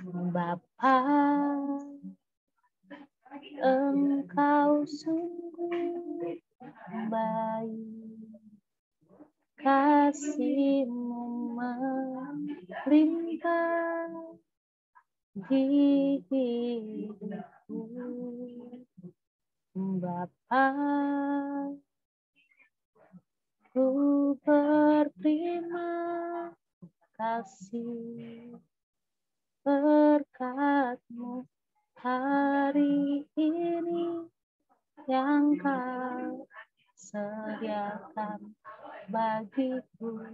Bapa, Engkau sungguh baik, kasih-Mu melimpah di hidupku. Bapa, ku berterima kasih berkat-Mu hari ini yang Kau sediakan bagiku.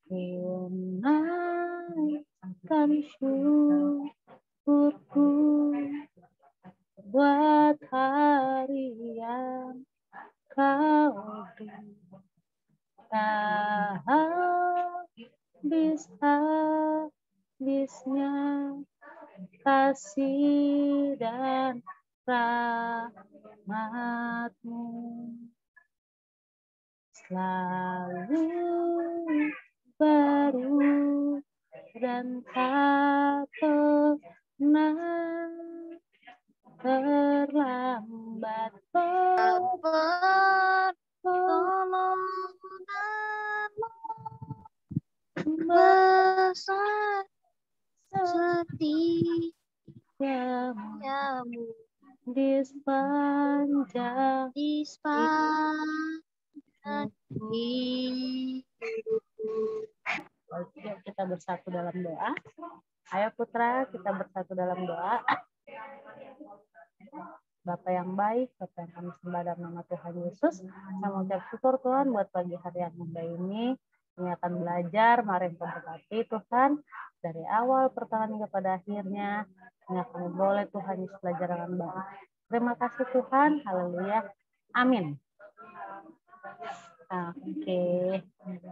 Ku naikkan syukurku buat hari yang Kau beri. Tak habis-habisnya kasih dan rahmat-Mu selalu baru dan tak pernah terlambat. Besar setiamu di sepanjang hidupku. Oke, kita bersatu dalam doa. Ayo putra, kita bersatu dalam doa. Bapa yang baik, Bapa yang kami sembah dalam nama Tuhan Yesus. Saya mengucap syukur Tuhan buat pagi hari yang indah ini. Kami akan belajar, mari Engkau berkati Tuhan. Dari awal pertengahan kepada akhirnya, hanya kami boleh Tuhan Yesus belajar dengan baik. Terima kasih Tuhan, haleluya, amin. Oke,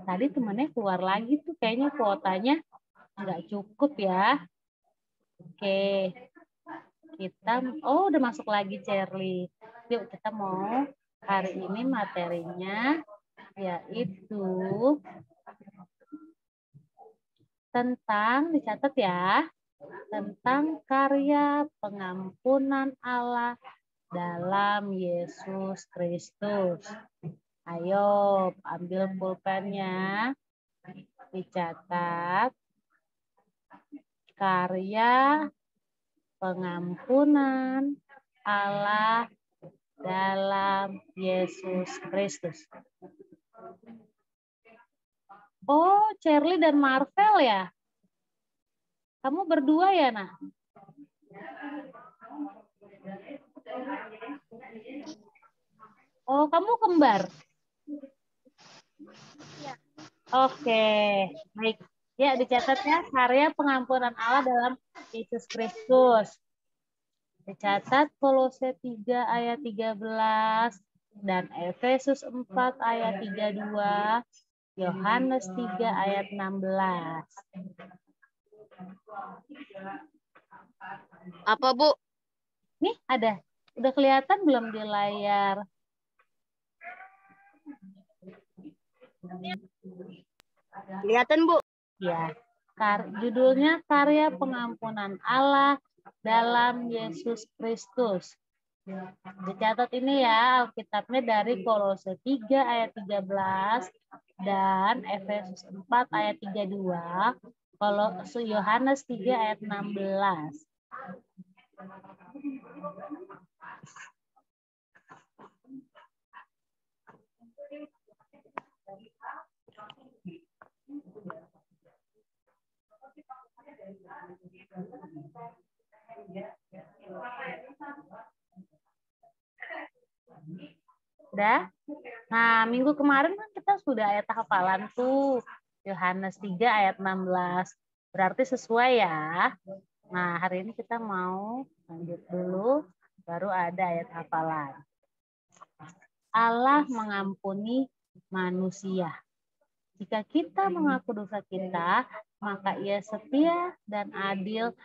tadi temannya keluar lagi tuh, kayaknya kuotanya nggak cukup ya. Oke, kita, udah masuk lagi Cherly. Yuk kita mau hari ini materinya yaitu tentang, dicatat ya, tentang karya pengampunan Allah dalam Yesus Kristus. Ayo ambil pulpennya, dicatat karya pengampunan Allah dalam Yesus Kristus. Oh, Cherly dan Marvel ya? Kamu berdua ya, Nak? Oh, kamu kembar? Ya. Oke, baik. Ya, dicatat ya, karya pengampunan Allah dalam Yesus Kristus. Dicatat Kolose 3 ayat 13 dan Efesus 4 ayat 32, Yohanes 3 ayat 16. Apa, Bu? Nih ada. Udah kelihatan belum di layar? Kelihatan, Bu. Ya. Judulnya karya pengampunan Allah dalam Yesus Kristus. Dicatat ini ya, Alkitabnya dari Kolose 3 ayat 13 dan Efesus 4 ayat 32, Kolose Yohanes 3 ayat 16. Udah? Nah, minggu kemarin kan kita sudah ayat hafalan tuh. Yohanes 3 ayat 16. Berarti sesuai ya. Nah, hari ini kita mau lanjut dulu, baru ada ayat hafalan. Allah mengampuni manusia. Jika kita mengaku dosa kita, maka Ia setia dan adil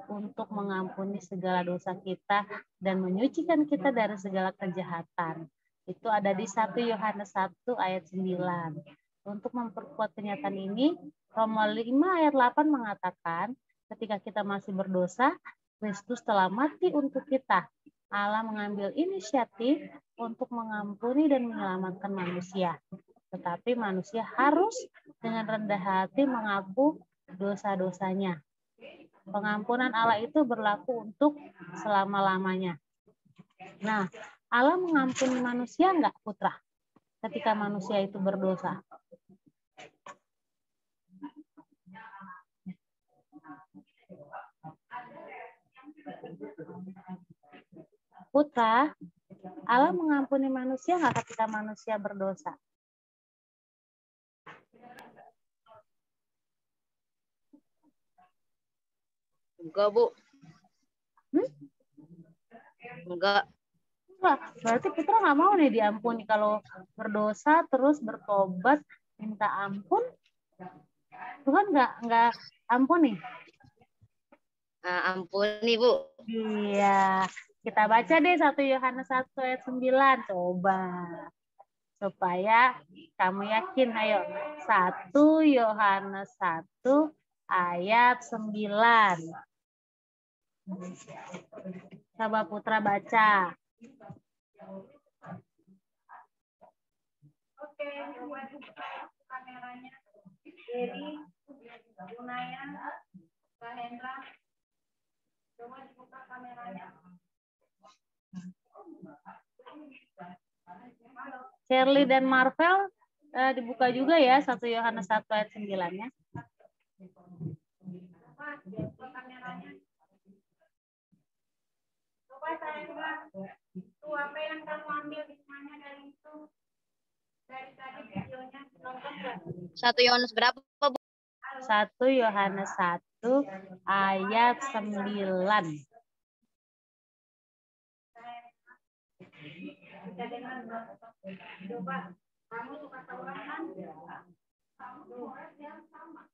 untuk mengampuni segala dosa kita dan menyucikan kita dari segala kejahatan. Itu ada di 1 Yohanes 1 ayat 9. Untuk memperkuat kenyataan ini, Roma 5 ayat 8 mengatakan, ketika kita masih berdosa, Kristus telah mati untuk kita. Allah mengambil inisiatif untuk mengampuni dan menyelamatkan manusia. Tetapi manusia harus dengan rendah hati mengaku dosa-dosanya. Pengampunan Allah itu berlaku untuk selama-lamanya. Nah, Allah mengampuni manusia enggak, Putra? Ketika manusia itu berdosa. Putra, Allah mengampuni manusia enggak ketika manusia berdosa? Enggak, Bu. Enggak. Wah, berarti Putra nggak mau nih diampuni kalau berdosa terus bertobat minta ampun, Tuhan nggak ampuni. Ampuni, Bu. Iya, kita baca deh 1 Yohanes 1 ayat 9, coba supaya kamu yakin. Ayo, 1 Yohanes 1 ayat 9. Coba Putra baca. Oke, coba dibuka kameranya. Jadi, Gunaya, Kak Hendra, coba dibuka kameranya. Shirley dan Marvel dibuka juga ya 1 Yohanes 1 ayat 9-nya. Coba dibuka kameranya. Coba Kak Hendra, itu apa yang kamu ambil hikmahnya dari itu? Dari tadi videonya nonton nggak? 1 Yohanes berapa, Bu? 1 Yohanes 1 ayat 9. Bisa dengar nggak? Coba, kamu suka Taurat kan? Kamu yang sama.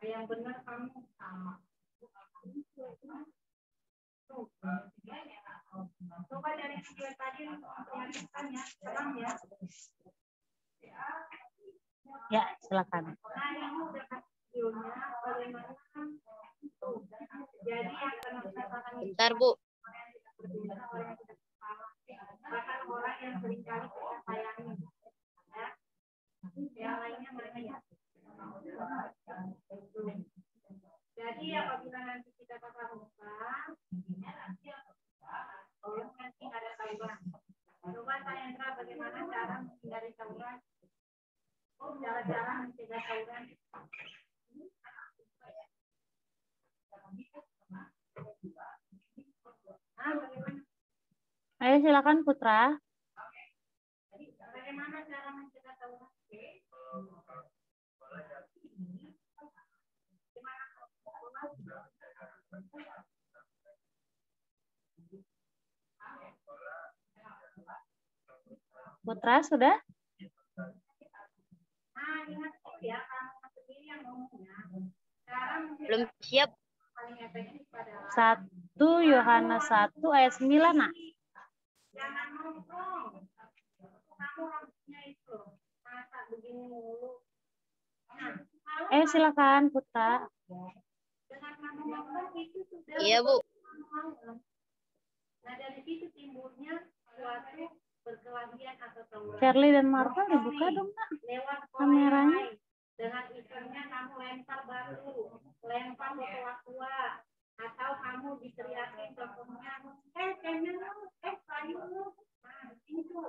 Yang benar kamu sama. Coba dari video tadi memperhatikan ya, terang ya. Ya, silakan. Nah, ini udah kasih videonya bagaimana itu. Jadi yang akan mengatakan Bentar, Bu. bahkan orang yang seringkali kita sayangi. Ya. Yang lainnya mereka ya. Jadi apabila nanti kita tatap muka, nanti ada tauran. Coba Sayendra bagaimana cara menghindari tauran? Cara-cara mencegah tauran. Ayo silakan Putra. Bagaimana cara mencegah tauran? Putra sudah? Nah, ingat ya, kamu sendiri yang ngomongnya. Sekarang Belum siap. paling efektif adalah 1 Yohanes 1 ayat 9, Nak. jangan nongkrong. Kamu harusnya itu masa begini mulu. Nah, Silakan Putra. dengan kamu nongkrong itu sudah. Iya, Bu. Nah, dari situ timbulnya suatu perkelahian atau tawuran. Shirley dan Marvel dibuka dong, Nak. Lewat Kameranya. dengan isinya kamu lempar batu, lempar botol aqua, atau kamu diteriakin contohnya, kayu lu. Nah, itu.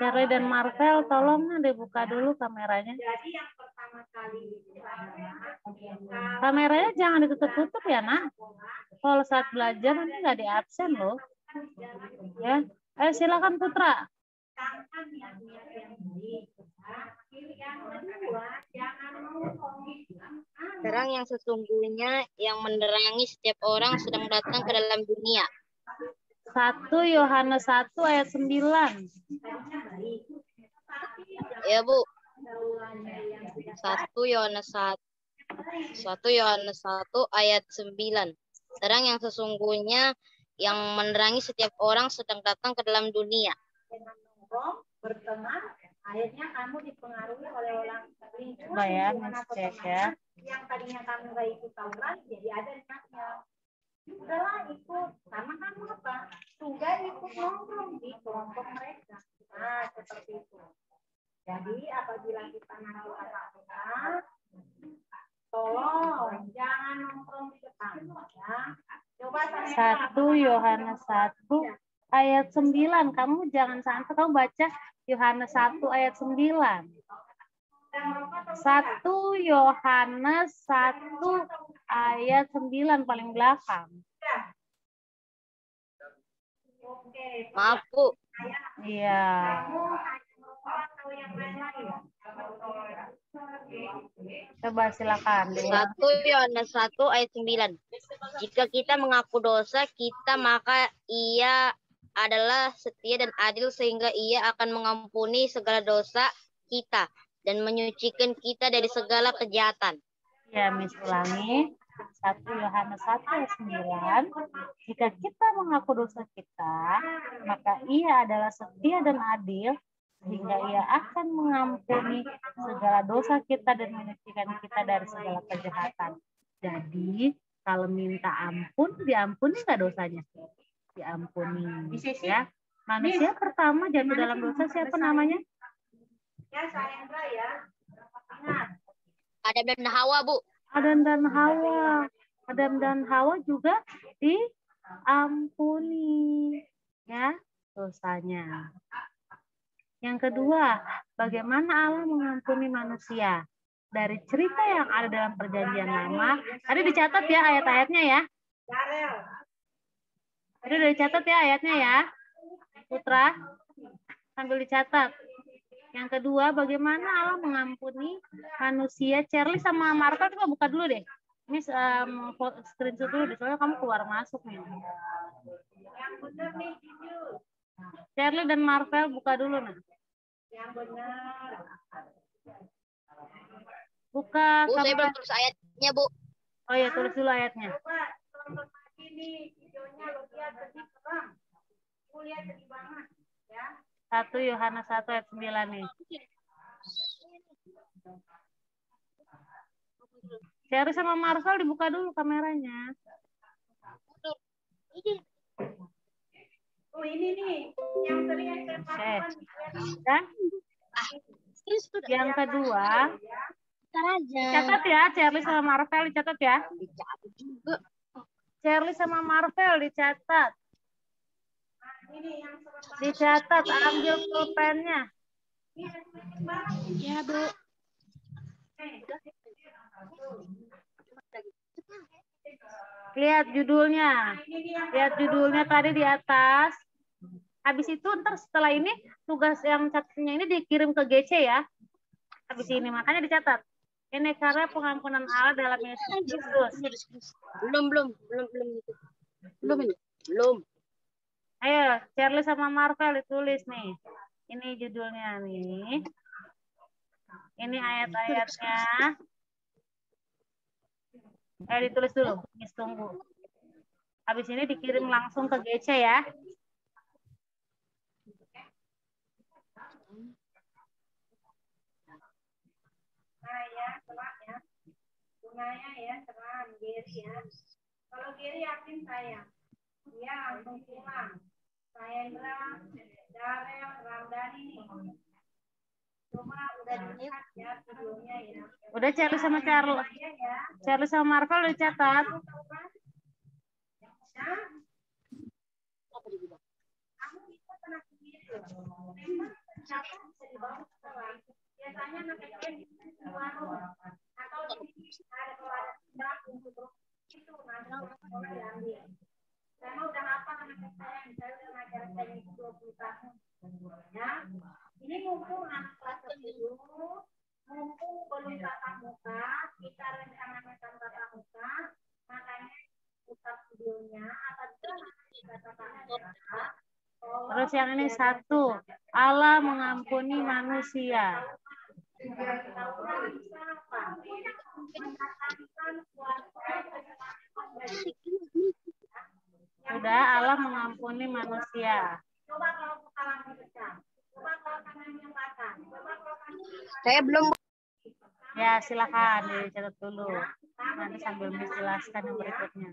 Shirley dan Marvel, tolong Nak dibuka dulu kameranya. Jadi yang pertama kali itu adalah Kameranya jangan ditutup-tutup ya, Nak. Kalau saat belajar nanti nggak di absen loh. Ya, silakan Putra. tanpa niat-niat yang baik. Yang kedua, jangan ngomong. Terang yang sesungguhnya yang menerangi setiap orang sedang datang ke dalam dunia. 1 Yohanes 1 ayat 9. Ya, Bu. 1 Yohanes 1 ayat 9. Terang yang sesungguhnya yang menerangi setiap orang sedang datang ke dalam dunia. Dengan nongkrong, berteman, akhirnya kamu dipengaruhi oleh orang lingkungan Coba ya, Mas cek ya. Yang tadinya kamu nggak ikut tawuran, jadi ada niatnya. Udahlah ikut, karena kamu apa? Sudah ikut nongkrong di kelompok mereka. Nah, seperti itu. Jadi apabila kita nanti kata-kata, tolong jangan nongkrong di depan. Ya. Coba 1 Yohanes 1 ayat 9. Kamu jangan sampai kamu baca Yohanes 1 ayat 9. 1 Yohanes 1 ayat 9 paling belakang. Maaf, Bu. Iya. Coba silakan. 1 Yohanes 1 ayat 9. Jika kita mengaku dosa kita, maka ia adalah setia dan adil sehingga ia akan mengampuni segala dosa kita dan menyucikan kita dari segala kejahatan. Ya, Miss ulangi. 1 Yohanes 1 ayat 9. Jika kita mengaku dosa kita, maka ia adalah setia dan adil sehingga ia akan mengampuni segala dosa kita dan menyucikan kita dari segala kejahatan. Jadi, kalau minta ampun, diampuni nggak dosanya? Diampuni. Ya. Manusia pertama jatuh dalam dosa siapa namanya? Ya, Sayendra ya. Ingat. Adam dan Hawa, Bu. Adam dan Hawa. Adam dan Hawa juga diampuni ya dosanya. Yang kedua, bagaimana Allah mengampuni manusia? Dari cerita yang ada dalam Perjanjian Lama, tadi dicatat ya ayat-ayatnya ya. Tadi udah dicatat ya ayatnya ya. Putra, sambil dicatat. Yang kedua, bagaimana Allah mengampuni manusia? Charlie sama Marta coba buka dulu deh. Ini screenshot dulu deh, soalnya kamu keluar masuk nih. Yang benar nih, jujur. Charlie dan Marvel buka dulu nih. Yang benar. Buka. Bu, saya belum tulis ayatnya, Bu. Oh ya, tulis dulu ayatnya. Coba tonton lagi nih videonya, lo lihat sedih bang. Aku lihat sedih banget ya. 1 Yohanes 1 ayat 9 nih. Cherry sama Marvel dibuka dulu kameranya. Oh ini nih, yang sering saya lakukan. Dan yang kedua, dicatat ya, Cherry sama Marvel dicatat ya. Cherry sama Marvel dicatat. Dicatat, ambil pulpennya. Ya, Bu. Lihat judulnya. Lihat judulnya tadi di atas. Habis itu ntar setelah ini tugas yang catatnya ini dikirim ke GC ya. Habis ini makanya dicatat. Ini karena pengampunan Allah dalam Yesus Kristus. Belum itu. Belum. Ayo, Charlie sama Marvel ditulis nih. Ini judulnya nih. Ini ayat-ayatnya. Ditulis dulu. Miss tunggu. Habis ini dikirim langsung ke GC ya. Nah ya, serang ya. Bunganya ya, serang. Geri ya. Kalau Geri yakin saya. Dia langsung pulang. Sayendra, Darel, Ramdhani nih. Cuma udah dilihat ya videonya ya. Udah Charlie sama Charlie. Charlie sama Marvel udah dicatat. Kamu bisa tenang sendiri loh. Memang siapa bisa dibawa ke sekolah. Biasanya anak kecil di warung atau di ada keluarga sedang untuk itu nanti sekolah diambil. Saya mau udah apa anak saya udah ngajar teknik 20 tahun. Ya, ini mumpung anak kelas 10, mumpung belum tatap muka, kita rencanakan tatap muka, makanya putar videonya apabila kita tatap muka. Terus yang ini 1, Allah mengampuni manusia. Sudah, Allah mengampuni manusia. Coba kalau kepala pecah. Coba kalau tangannya patah. Coba kalau tangannya patah. Saya belum. Ya, silakan dicatat dulu. Nanti sambil menjelaskan yang berikutnya.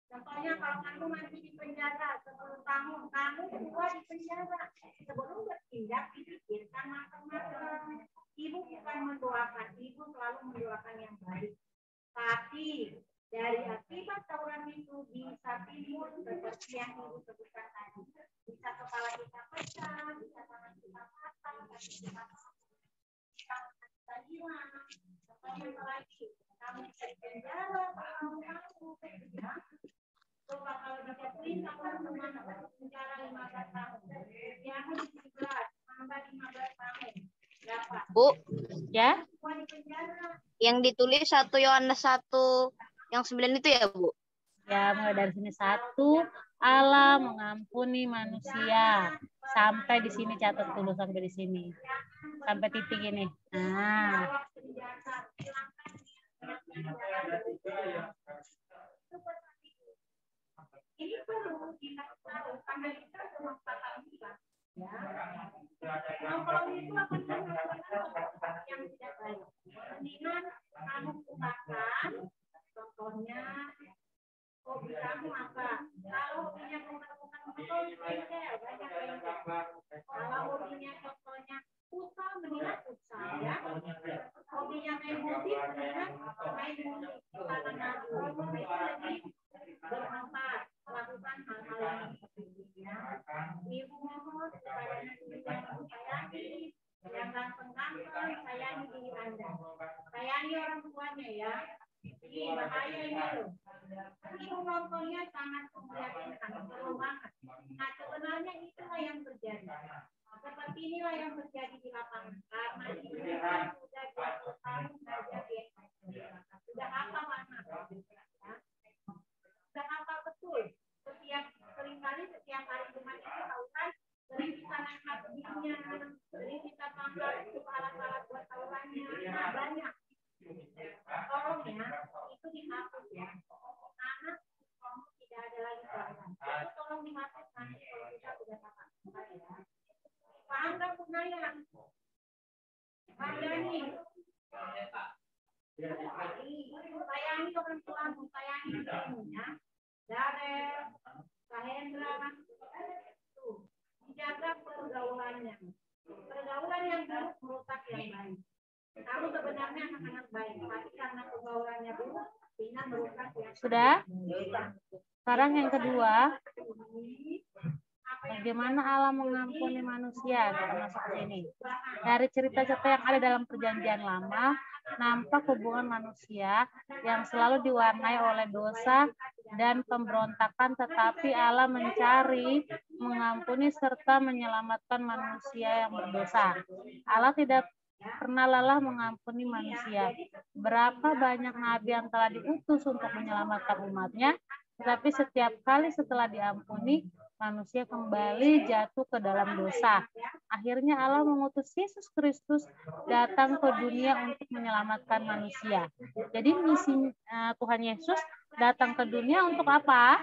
Contohnya kalau kamu masih di penjara 10 tahun, kamu keluar di penjara. Sebelum bertindak, dipikirkan matang-matang. Ibu bukan mendoakan, ibu selalu mendoakan yang baik. Tapi dari akibat tawuran itu bisa timbul seperti yang ibu sebutkan tadi. Bisa kepala kita pecah, bisa tangan kita patah, kaki kita hilang. Contohnya lagi, kamu bisa di penjara, kamu coba kalau dijatuhin kamu penjara 15 tahun. Yang 17 tambah 15 tahun. Berapa? Bu, Ya, yang ditulis 1 Yohanes 1 yang 9 itu ya, Bu? ya mulai dari sini 1, Allah mengampuni manusia. Sampai di sini catat dulu sampai di sini. Sampai titik ini. Nah. Ini perlu kita tahu karena kita semua kata bilang ya. Kalau itu akan mengatakan yang tidak baik. Mendingan kamu gunakan contohnya hobi kamu apa? Kalau hobinya bukan motor, bengkel, banyak bengkel. Kalau hobinya contohnya futsal, mendingan futsal ya. Hobinya main musik, mendingan main musik. Karena itu lebih bermanfaat. Melakukan hal-hal yang seperti ini. Ibu mohon kepada yang sayangi, yang ganteng-ganteng, sayangi diri Anda. Sayangi orang tuanya ya. Ini bahaya ini loh. Ibu nontonnya sangat memprihatinkan, seru banget. Nah sebenarnya itulah yang terjadi. Seperti inilah yang terjadi di lapangan. Karena ibu sudah 20 tahun belajar di sudah apa mana? Sudah apa betul? Seringkali setiap hari Jumat itu tauran, sering kita naik dirinya, sering kita tambah itu alat-alat buat taurannya, nah banyak. Tolong ya, itu dihapus ya. Karena tidak ada lagi tauran. Itu tolong dihapus nanti kalau kita sudah dapat. Paham nggak Bu Naya? Sayangi. Sayangi orang tuamu, sayangi ibunya. Darel, Sahendra, tuh, dijaga pergaulannya. Pergaulan yang buruk merusak yang baik. Kamu sebenarnya anak-anak baik, tapi karena pergaulannya buruk, sehingga merusak yang sudah? Sekarang yang kedua, bagaimana Allah mengampuni manusia? Kita masuk ke sini. Dari cerita-cerita yang ada dalam perjanjian lama, nampak hubungan manusia yang selalu diwarnai oleh dosa dan pemberontakan, tetapi Allah mencari, mengampuni, serta menyelamatkan manusia yang berdosa. Allah tidak pernah lelah mengampuni manusia. Berapa banyak nabi yang telah diutus untuk menyelamatkan umatnya, tetapi setiap kali setelah diampuni, manusia kembali jatuh ke dalam dosa. Akhirnya Allah mengutus Yesus Kristus datang ke dunia untuk menyelamatkan manusia. Jadi misi Tuhan Yesus datang ke dunia untuk apa?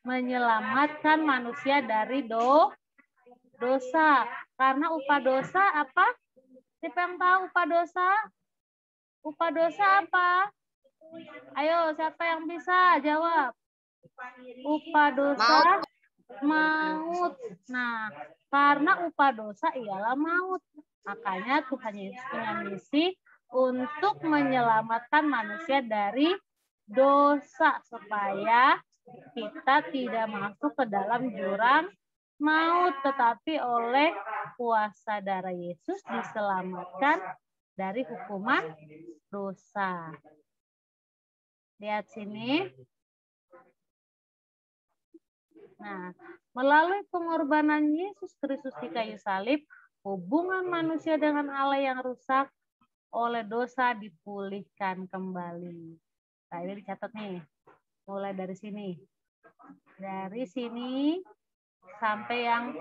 Menyelamatkan manusia dari dosa. Karena upah dosa apa? Siapa yang tahu upah dosa? Upah dosa apa? Ayo, siapa yang bisa jawab? Upah dosa maut. Nah, karena upah dosa ialah maut. Makanya Tuhan Yesus punya misi untuk menyelamatkan manusia dari dosa supaya kita tidak masuk ke dalam jurang maut, tetapi oleh kuasa darah Yesus diselamatkan dari hukuman dosa. Lihat sini. Nah, melalui pengorbanan Yesus Kristus di kayu salib, hubungan manusia dengan Allah yang rusak oleh dosa dipulihkan kembali. Nah, ini dicatat nih. Mulai dari sini. Dari sini sampai yang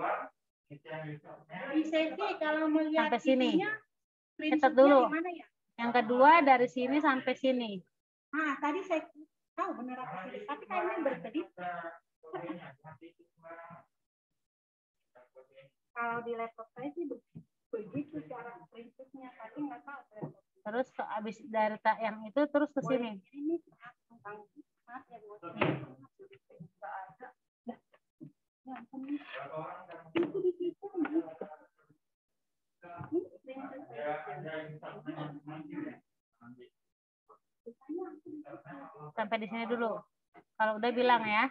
sampai sini. Catat dulu. Yang kedua dari sini sampai sini. Nah, tadi saya tahu benar apa sih, tapi kayaknya berkedip. Kalau di laptop saya sih begitu cara prinsipnya, tapi nggak tahu. Terus ke abis dari yang itu terus ke sini. Sampai di sini dulu. Kalau udah bilang ya.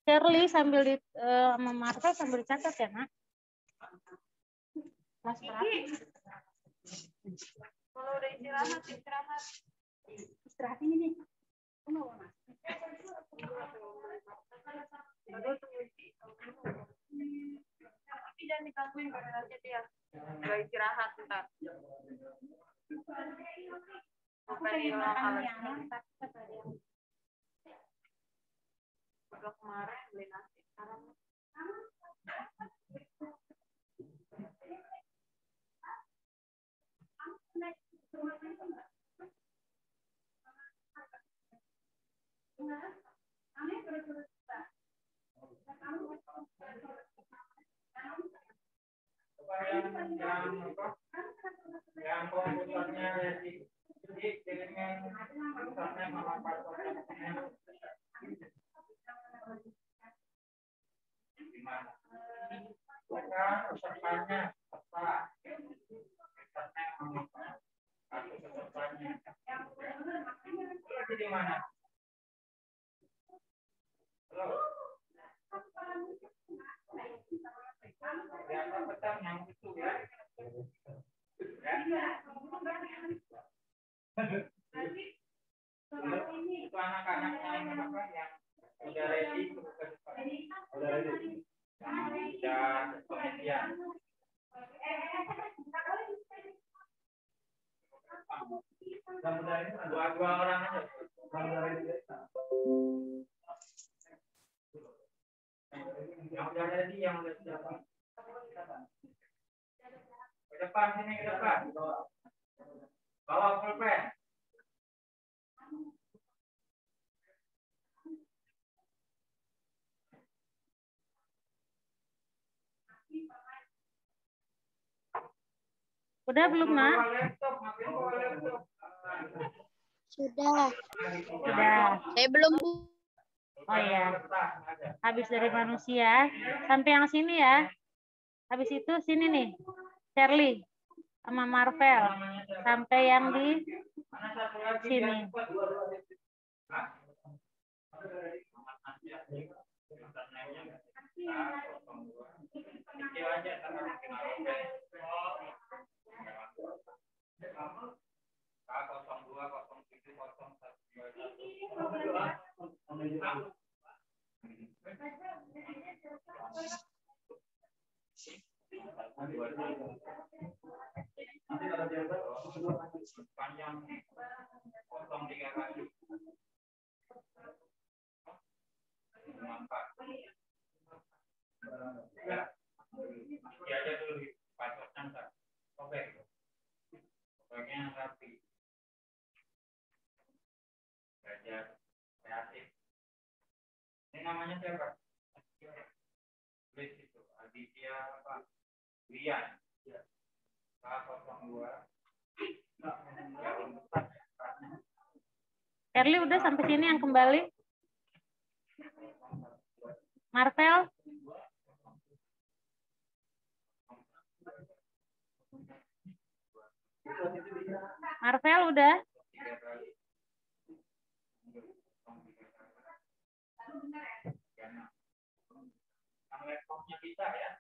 Shirley sambil di Marta sambil dicatat ya, Nak. Mas Kalau udah istirahat. istirahat ini nih. Tapi jangan digangguin karena nanti dia nggak istirahat ntar. Sampai udah kemarin beli nasi sekarang. Yang komputernya dikirimkan komputernya sama passwordnya gimana? Bukan pesertanya apa? Pesertanya apa? Aku pesertanya. Lagi di mana? Halo. Siapa pesan yang itu ya? Itu anak-anaknya yang apa yang udah ready udah ready udah penelitian dua orang aja yang udah ready yang udah siap ke depan sini ke depan bawa pulpen. Udah belum, Nak? Sudah. Udah. Saya belum, Bu. Oh iya. Habis dari manusia sampai yang sini ya. Habis itu sini nih. Shirley sama Marvel sampai yang di sini. Panjang 03 kali. Ya aja dulu di passwordnya. Oke. Pokoknya rapi. Belajar kreatif. Ini namanya siapa? Tulis itu. Aditya apa? Wian. K02. Shirley udah sampai sini yang kembali. Marvel. Marvel udah. Laptopnya bisa ya.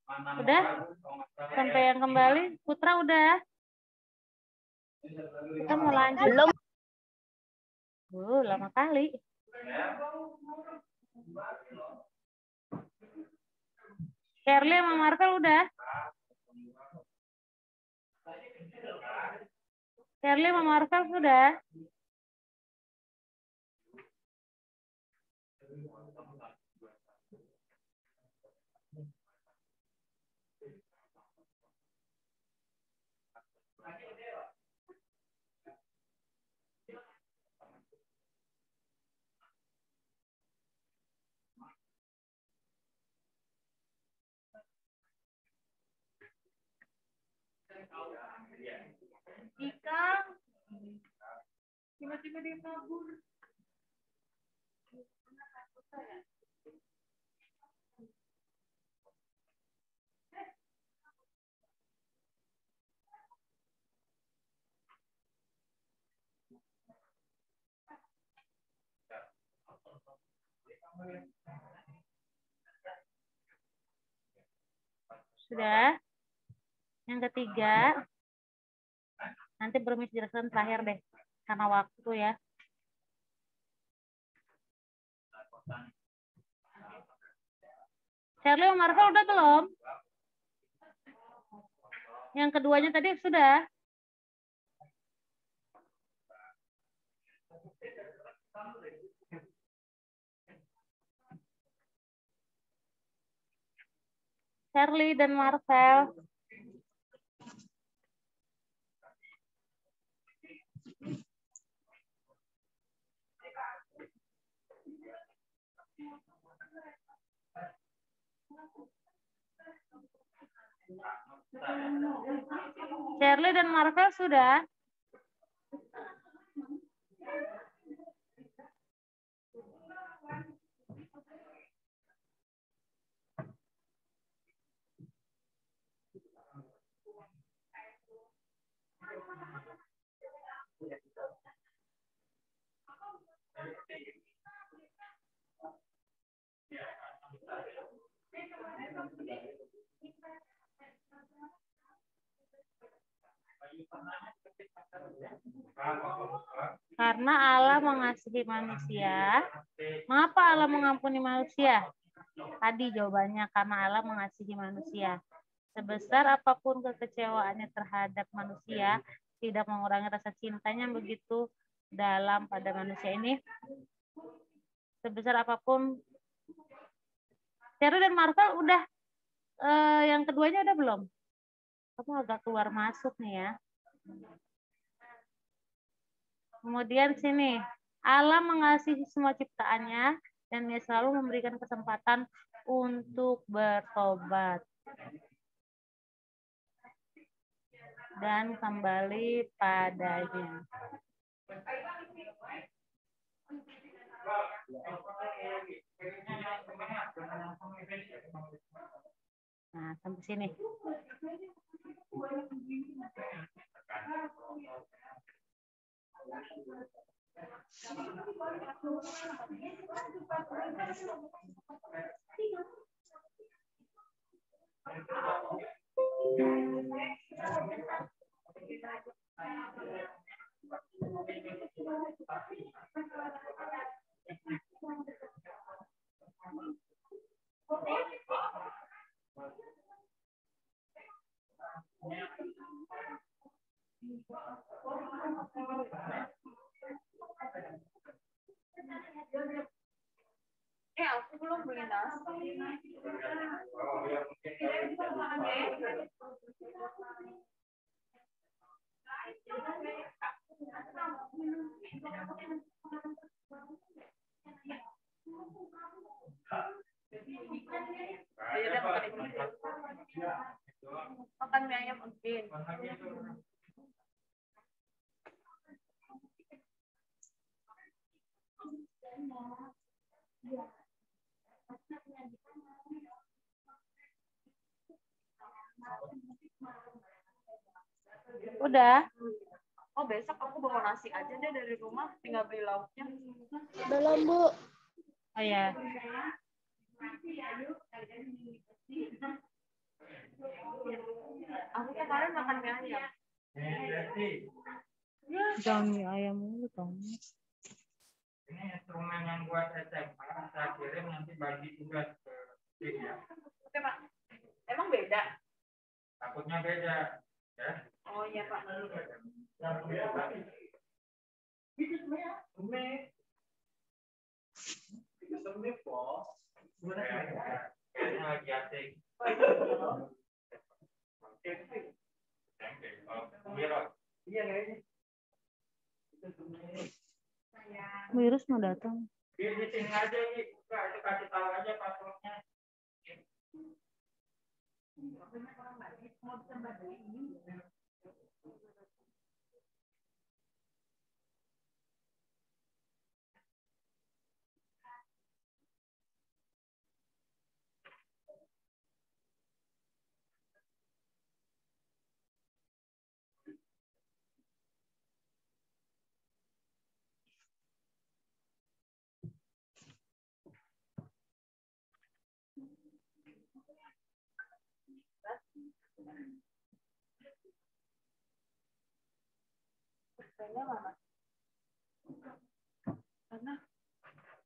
Udah? Sampai yang kembali? Putra udah? Kita mau lanjut. Belum. Lama kali. Shirley sama Marvel udah? Shirley sama Marvel sudah? Ika, tiba-tiba dia kabur. Sudah? Yang ketiga, nanti Bermis jelaskan terakhir deh, karena waktu ya. Shirley sama Marvel udah belum? Yang keduanya tadi sudah? Shirley dan Marvel. Shirley dan Marvel sudah? Karena Allah mengasihi manusia. Mengapa Allah mengampuni manusia? Tadi jawabannya karena Allah mengasihi manusia. Sebesar apapun kekecewaannya terhadap manusia, tidak mengurangi rasa cintanya begitu dalam pada manusia ini. Sebesar apapun. Shirley dan Marvel udah, yang keduanya udah belum? Kamu agak keluar masuk nih ya. Kemudian sini, Allah mengasihi semua ciptaannya dan Dia selalu memberikan kesempatan untuk bertobat dan kembali padanya. Nah, sampai sini. Aku belum beli nasi. Makan mie ayam again. Udah? Oh, besok aku bawa nasi aja deh dari rumah, tinggal beli lauknya. Belum, Bu. Oh ya. kemarin makan mie ayam. Jangan mie ayam dulu dong. Ini instrumen yang buat SMA, saya kirim nanti bagi tugas ke tim ya. Oke Pak. Emang beda? Takutnya beda, ya. Oh iya Pak. Kayaknya lagi asik. Iya kayaknya. Virus mau datang. Di sini aja Yi, buka itu kasih tahu aja passwordnya.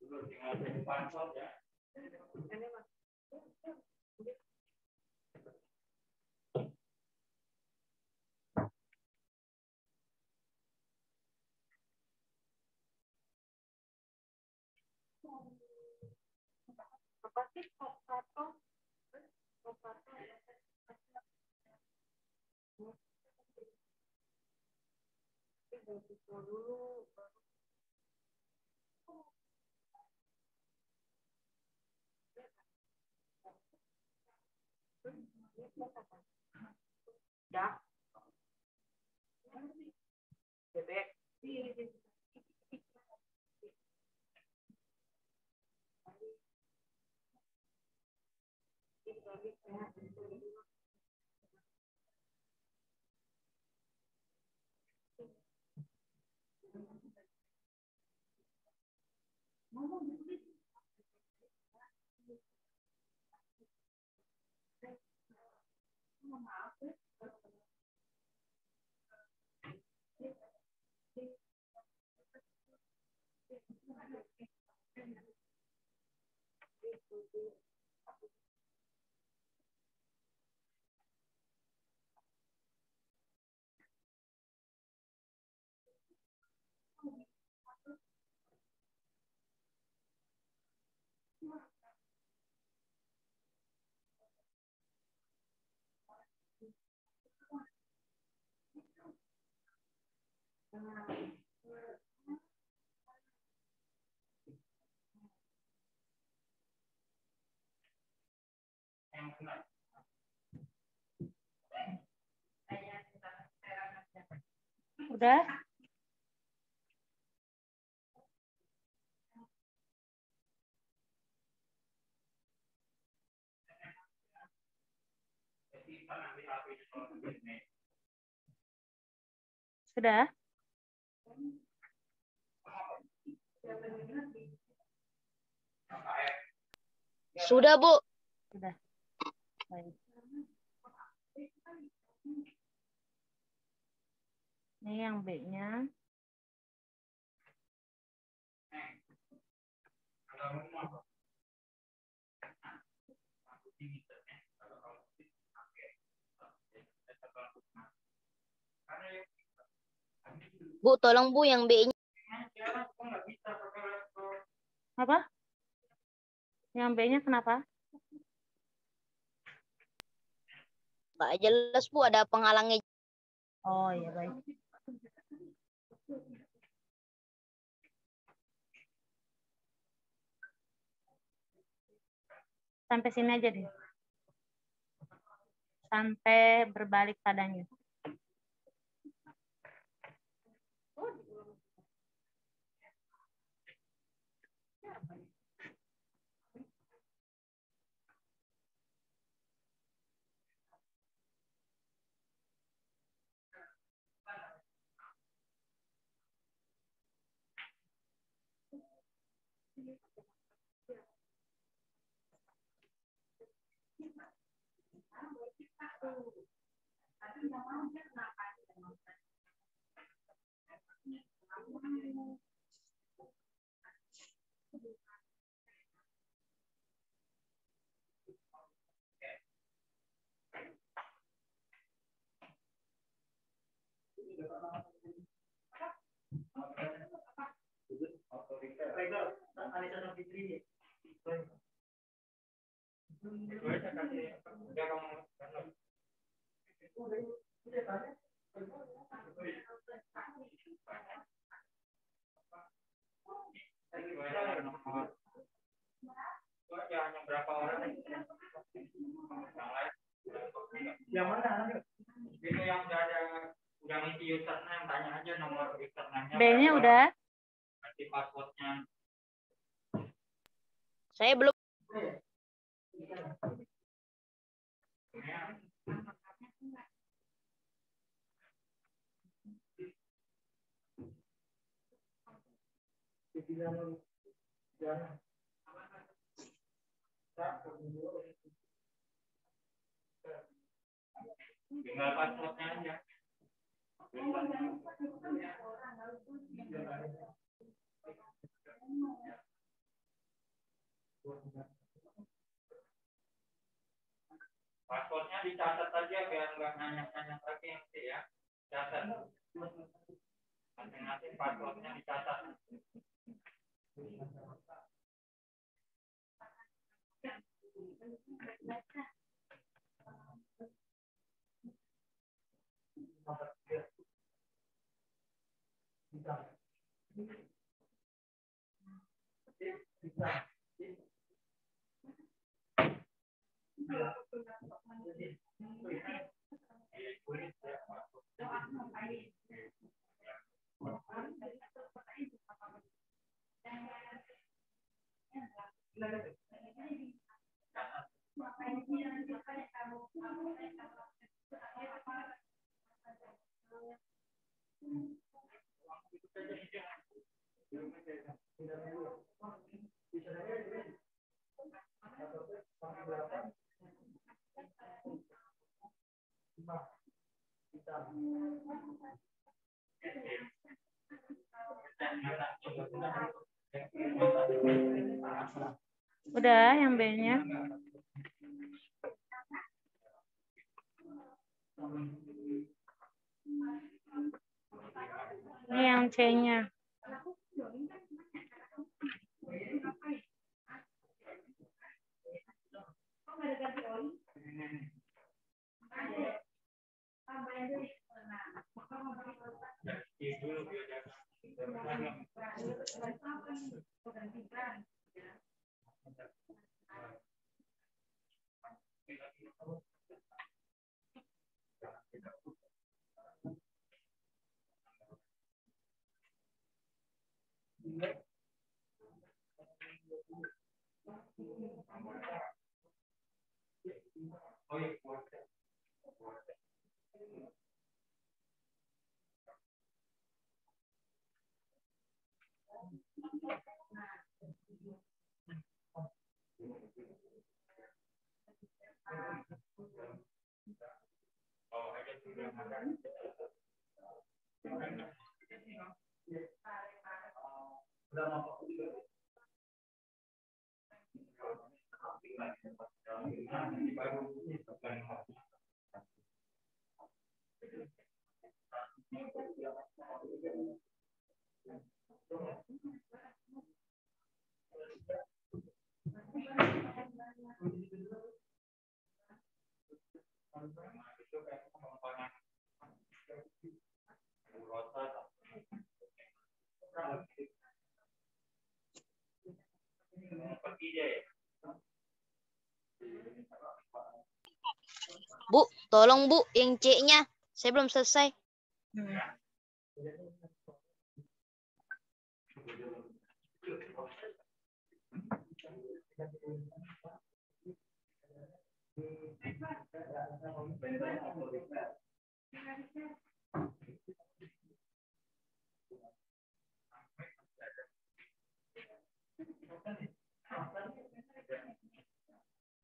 Tinggal jadi password ya. Apa sih kok satu? Dulu. Ya. Bebek. Udah? Sudah? Sudah, Bu. Sudah. Baik. Ini yang B-nya. Bu, tolong Bu yang B-nya. Apa? Yang B-nya kenapa? Nggak jelas, Bu. Ada penghalangnya. Oh iya baik. Sampai sini aja deh. Sampai berbalik padanya. Hanya berapa orang? Yang mana? Itu yang udah ada, udah ngisi username, tanya aja nomor username-nya. B-nya udah? Nanti passwordnya. Saya belum. Tinggal passwordnya aja. Passwordnya dicatat aja biar nggak nanya-nanya lagi nanti ya. Catat. Masing-masing passwordnya dicatat. Udah yang B-nya. Ini yang C-nya. Bu, tolong Bu, yang C-nya. Saya belum selesai.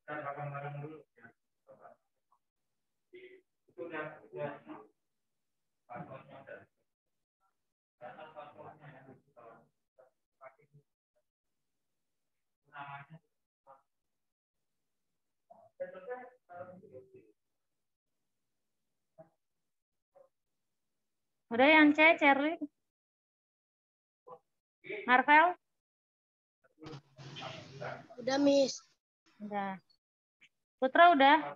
Kita bareng-bareng dulu. Itu udah Udah yang C, Charlie? Marvel? Udah, Miss. Udah. Putra udah?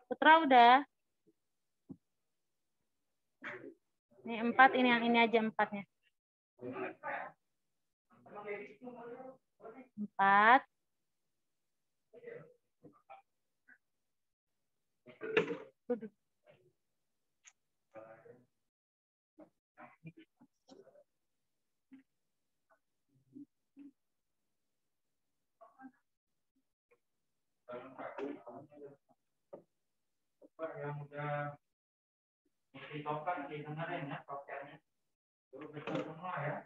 Putra udah? Ini 4, ini yang ini aja 4-nya. 4. Yang udah mesti token didengerin ya tokennya. Betul semua ya.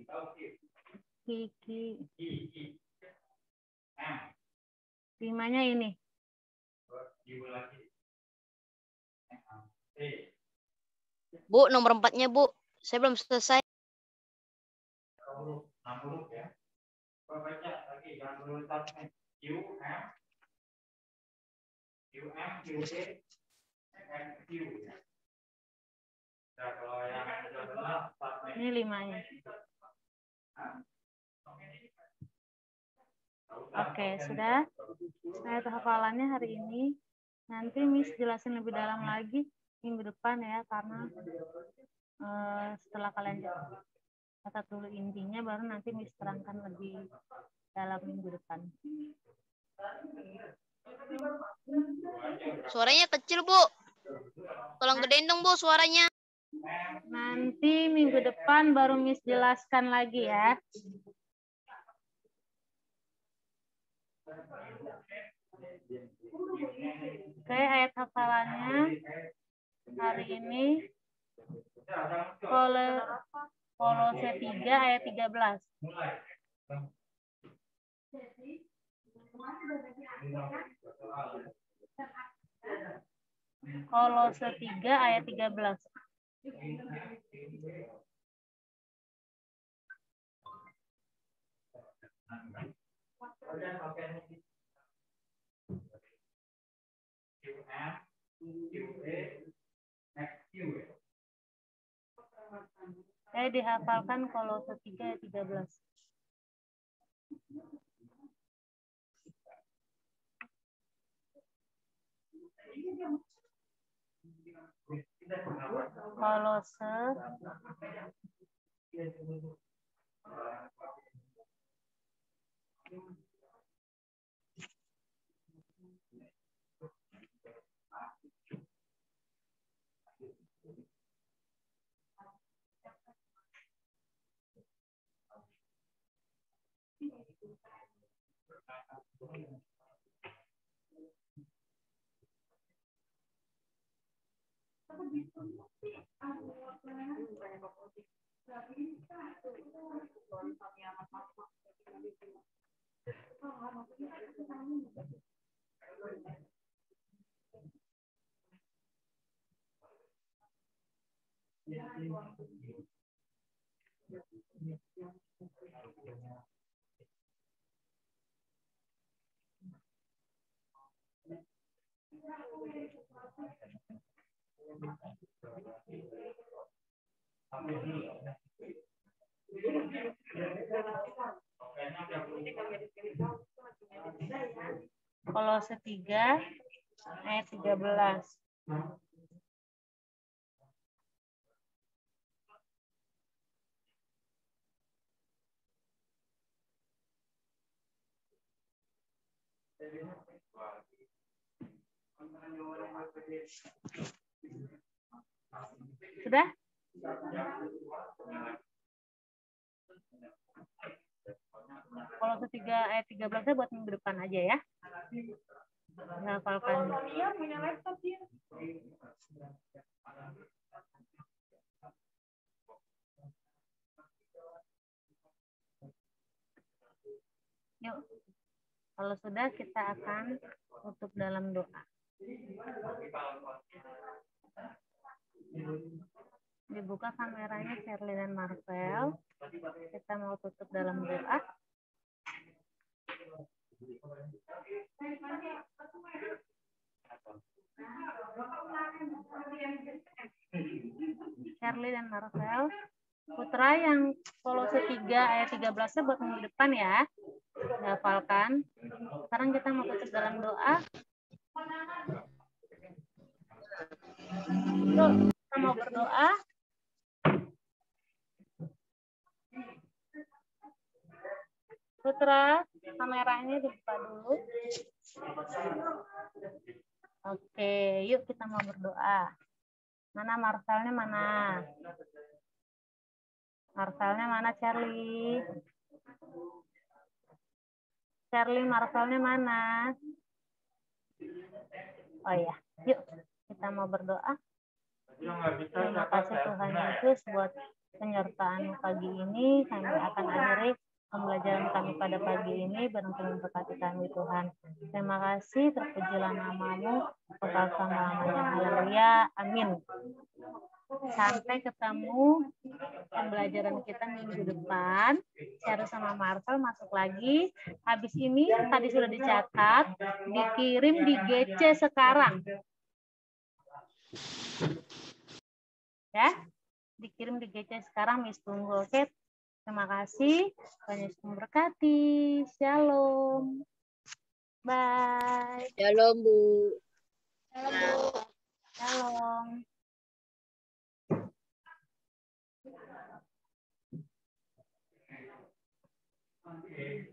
Tahu Kiki. Q. 5-nya ini. Bu, nomor 4-nya, Bu. Saya belum selesai. 60 ya. Baca lagi yang tulisannya Q, Q, Q ya. Nah, kalau yang sudah benar, Ini 5-nya. Oke, sudah. Ayat hafalannya hari ini. Nanti Miss jelasin lebih dalam lagi minggu depan ya, karena setelah kalian catat dulu intinya, baru nanti Miss terangkan lebih dalam minggu depan. Suaranya kecil, Bu. Tolong gedein dong, Bu, suaranya. Nanti minggu depan baru Miss jelaskan lagi ya. Oke, ayat hafalannya hari ini Kolose 3 ayat 13. Kolose 3 ayat 13. Dihafalkan Kolose 3 ayat 13. Kolose Kolose 3 ayat 13. Sudah? Kolose 3 ayat 13-nya buat minggu depan aja ya. Hafalkan. Iya, punya laptop dia. Yuk. Kalau sudah, kita akan tutup dalam doa. Dibuka kameranya Shirley dan Marvel. Kita mau tutup dalam doa. Shirley dan Marvel. Putra yang Kolose 3 ayat 13-nya buat minggu depan ya. Dihafalkan. Sekarang kita mau tutup dalam doa. Yuk, kita mau berdoa. Putra, kameranya dibuka dulu. Oke, yuk kita mau berdoa. Mana Marcelnya mana? Marcelnya mana, Charlie? Charlie, Marcelnya mana? Oh iya, yuk kita mau berdoa. Terima kasih Tuhan Yesus buat penyertaan pagi ini. Kami akan akhiri pembelajaran kami pada pagi ini. Bareng berkati kami Tuhan. Terima kasih, terpujilah namamu, kekal selama-lamanya. Haleluya, amin. Sampai ketemu pembelajaran kita minggu depan. Share sama Marcel masuk lagi. Habis ini tadi sudah dicatat, dikirim di GC sekarang. Ya, dikirim di GC sekarang, Miss tunggu. Oke, terima kasih. Tuhan Yesus memberkati. Shalom. Bye. Shalom, Bu. Shalom. Oke.